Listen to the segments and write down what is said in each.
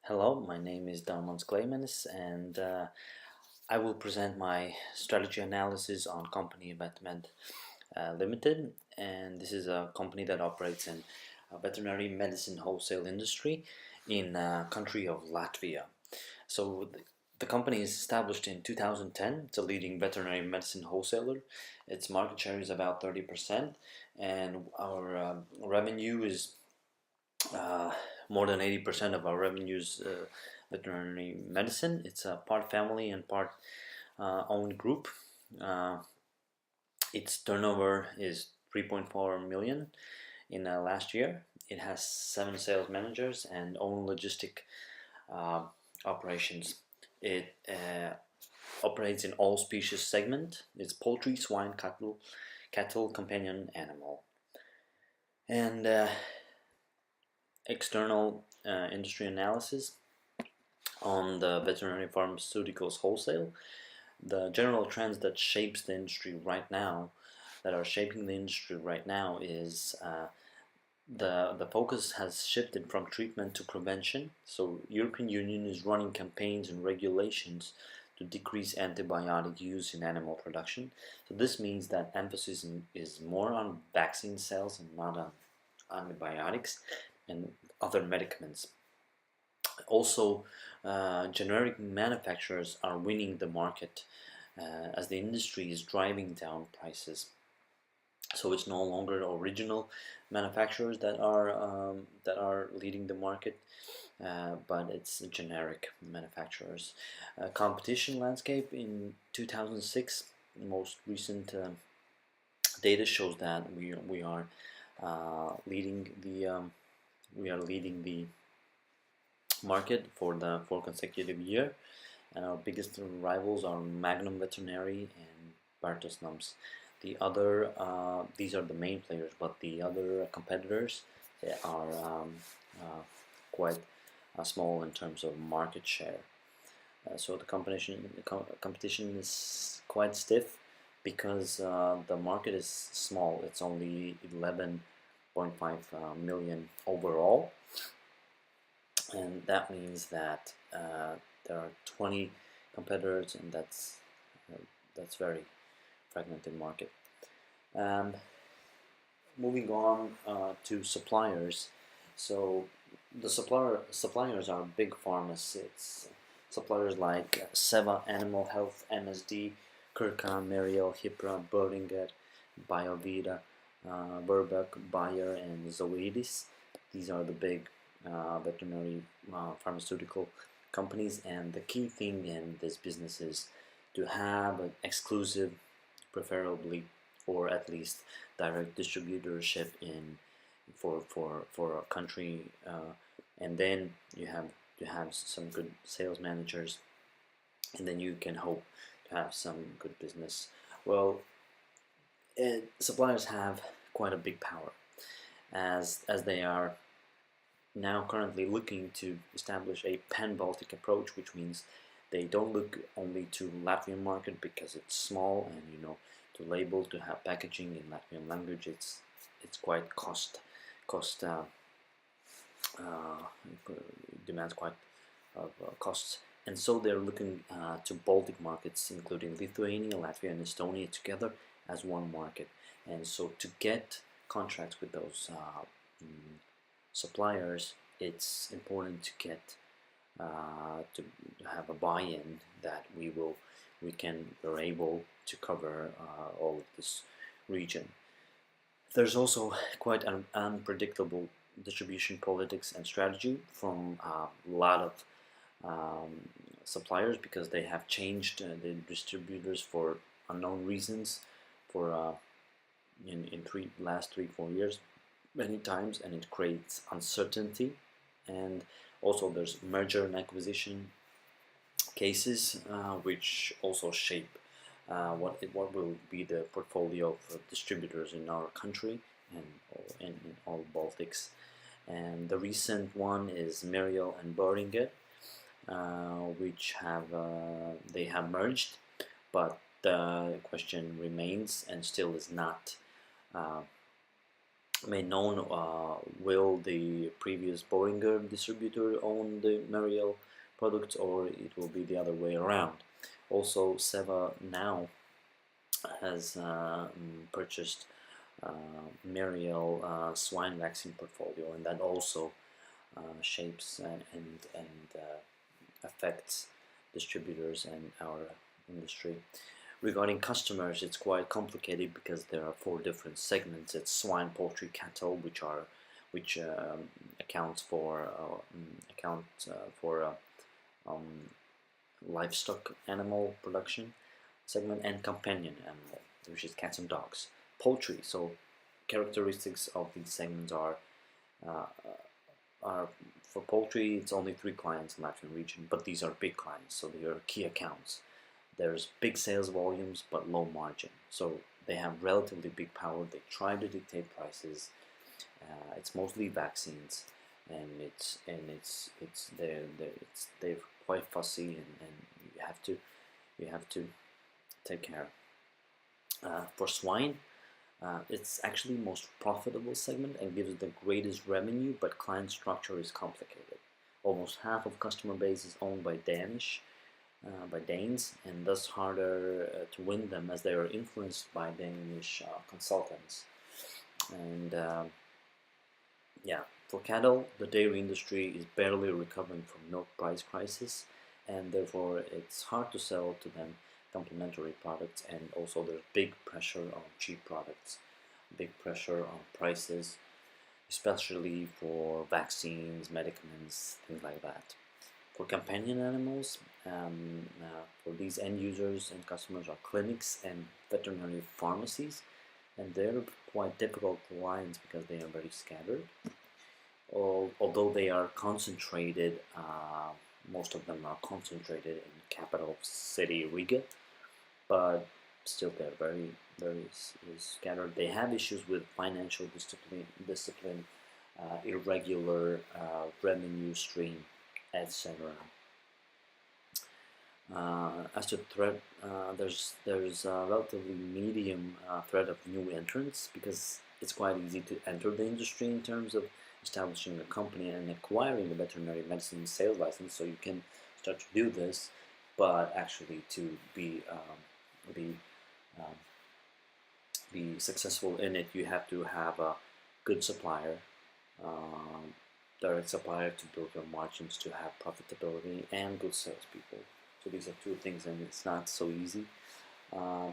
Hello, my name is Daumants Kleimanis, and I will present my strategy analysis on company VetMed Limited. And this is a company that operates in a veterinary medicine wholesale industry in country of Latvia. So the company is established in 2010. It's a leading veterinary medicine wholesaler. Its market share is about 30%, and our revenue is uh, more than 80% of our revenues veterinary medicine. It's a part family and part owned group. Uh, its turnover is 3.4 million in last year. It has 7 sales managers and own logistic uh, operations. It operates in all species segment. It's poultry, swine, cattle, companion animal, and external industry analysis on the veterinary pharmaceuticals wholesale. The general trends that shapes the industry right now, that are shaping the industry right now, is the focus has shifted from treatment to prevention. So European Union is running campaigns and regulations to decrease antibiotic use in animal production. So this means that emphasis is more on vaccine sales and not on antibiotics and other medicaments. Also, generic manufacturers are winning the market as the industry is driving down prices. So it's no longer original manufacturers that are leading the market, but it's generic manufacturers. Competition landscape in 2006, most recent data shows that we are leading the market for the 4 consecutive year, and our biggest rivals are Magnum Veterinary and Bartos Nums. These are the main players, but the other competitors, they are quite small in terms of market share. So the competition is quite stiff because the market is small. It's only 11.5 million overall, and that means that there are 20 competitors, and that's very fragmented market. Moving on to suppliers. So the suppliers are big pharmacies. Suppliers like Seva Animal Health, MSD, Kirka, Meriel, Hipra, Boehringer, Biovita, Verbuck, Bayer, and Zoetis. These are the big veterinary pharmaceutical companies, and the key thing in this business is to have an exclusive, preferably, or at least direct distributorship in for a country, and then you have to have some good sales managers, and then you can hope to have some good business. Well, suppliers have quite a big power as they are now currently looking to establish a pan-Baltic approach, which means they don't look only to Latvian market because it's small, and to label, to have packaging in Latvian language, it's quite demands quite costs, and so they're looking to Baltic markets, including Lithuania, Latvia, and Estonia together as one market. And so to get contracts with those suppliers, it's important to get to have a buy-in that we're able to cover all of this region. There's also quite an unpredictable distribution politics and strategy from a lot of suppliers, because they have changed the distributors for unknown reasons for in last 3-4 years many times, and it creates uncertainty. And also there's merger and acquisition cases which also shape what will be the portfolio of distributors in our country and in all Baltics. And the recent one is Meriel and Boehringer, which they have merged, but the question remains and still is not made known, will the previous Boehringer distributor own the Mariel products, or it will be the other way around. Also, Seva now has purchased Mariel swine vaccine portfolio, and that also shapes and affects distributors and our industry. Regarding customers, it's quite complicated because there are four different segments. It's swine, poultry, cattle, which accounts for um, livestock animal production segment, and companion animal, which is cats and dogs. Poultry. So characteristics of these segments uh, are for poultry. It's only 3 clients in Latin region, but these are big clients, so they are key accounts. There's big sales volumes but low margin, so they have relatively big power. They try to dictate prices. It's mostly vaccines, and they're quite fussy, and you have to take care. For swine, it's actually most profitable segment and gives the greatest revenue, but client structure is complicated. Almost half of customer base is owned by Danes, and thus harder to win them as they are influenced by Danish consultants. And yeah, for cattle, the dairy industry is barely recovering from milk price crisis, and therefore it's hard to sell to them complementary products, and also there's big pressure on cheap products, big pressure on prices, especially for vaccines, medicaments, things like that. For companion animals, for these end users and customers are clinics and veterinary pharmacies, and they're quite difficult clients because they are very scattered. Although they are concentrated, most of them are concentrated in capital city Riga, but still they're very scattered. They have issues with financial discipline, irregular revenue stream, etc. As to threat, there's a relatively medium threat of new entrants, because it's quite easy to enter the industry in terms of establishing a company and acquiring a veterinary medicine sales license. So you can start to do this, but actually to be um, be successful in it, you have to have a good supplier, direct supplier, to build your margins, to have profitability, and good salespeople. So these are two things, and it's not so easy.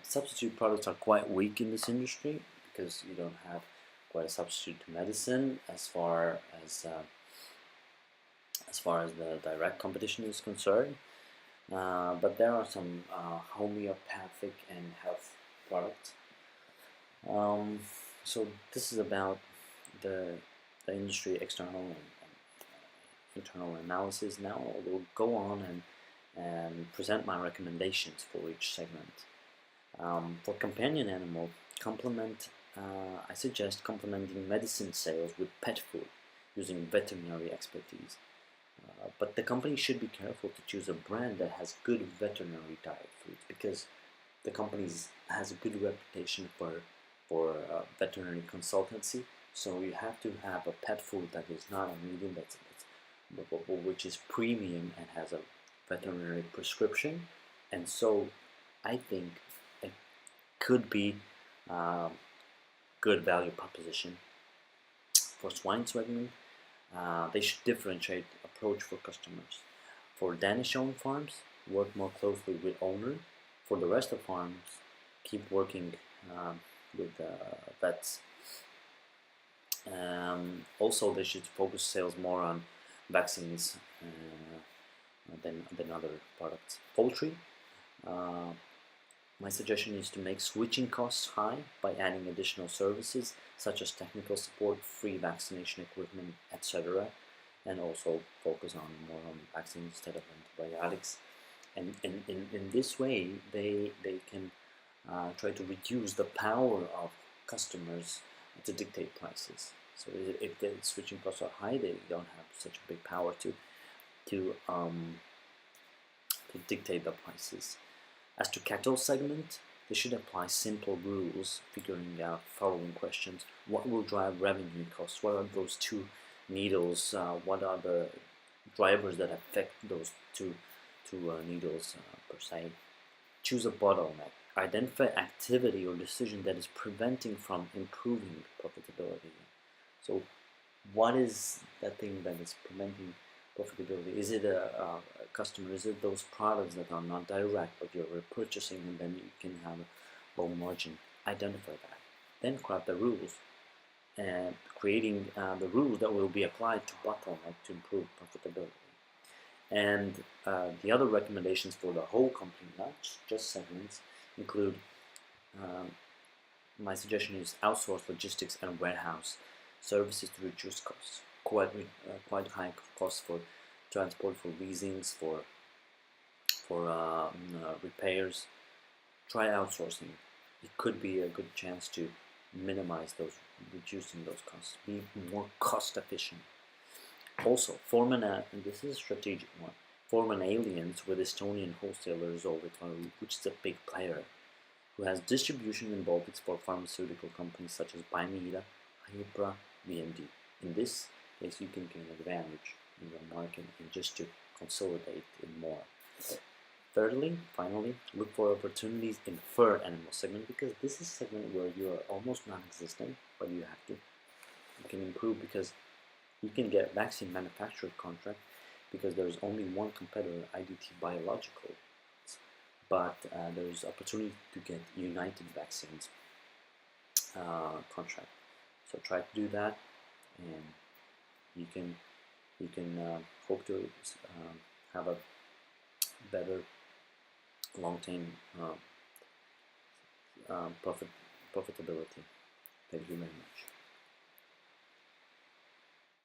Substitute products are quite weak in this industry because you don't have quite a substitute to medicine as far as the direct competition is concerned. But there are some homeopathic and health products. So this is about the industry external and internal analysis. Now I will go on and present my recommendations for each segment. For companion animal, I suggest complementing medicine sales with pet food using veterinary expertise. But the company should be careful to choose a brand that has good veterinary diet foods, because the company has a good reputation for veterinary consultancy. So you have to have a pet food that is not a medium, which is premium and has a veterinary prescription. And so I think it could be good value proposition. For swine segment, they should differentiate approach for customers. For Danish-owned farms, work more closely with owner. For the rest of farms, keep working with vets. Also, they should focus sales more on vaccines than other products. Poultry. My suggestion is to make switching costs high by adding additional services such as technical support, free vaccination equipment, etc. And also focus more on vaccines instead of antibiotics. And in this way, they can try to reduce the power of customers to dictate prices. So if the switching costs are high, they don't have such a big power to dictate the prices. As to cattle segment, They should apply simple rules, figuring out following questions. What will drive revenue costs? What are those two needles? What are the drivers that affect those two needles per se? Choose a bottleneck. Identify activity or decision that is preventing from improving profitability. So what is that thing that is preventing profitability? Is it a customer? Is it those products that are not direct but you're repurchasing and then you can have a low margin? Identify that. Then craft the rules and creating the rules that will be applied to bottleneck to improve profitability. And the other recommendations for the whole company, not just segments, include my suggestion is outsource logistics and warehouse services to reduce costs. Quite high costs for transport, for leasings, for repairs. Try outsourcing. It could be a good chance to minimize those, reducing those costs. Be more cost efficient. Also, and this is a strategic one, form an alliance with Estonian wholesalers all the time, which is a big player, who has distribution in Baltics for pharmaceutical companies such as Bimeda, Hypra, VMD. In this case, you can gain advantage in your market and just to consolidate it more. Thirdly, finally, look for opportunities in fur animal segment, because this is a segment where you are almost non-existent, but you can improve because you can get vaccine manufacturer contract because there's only one competitor, IDT Biological, but there's opportunity to get United Vaccines contract. So try to do that, and you can hope to have a better long-term profitability. Thank you very much.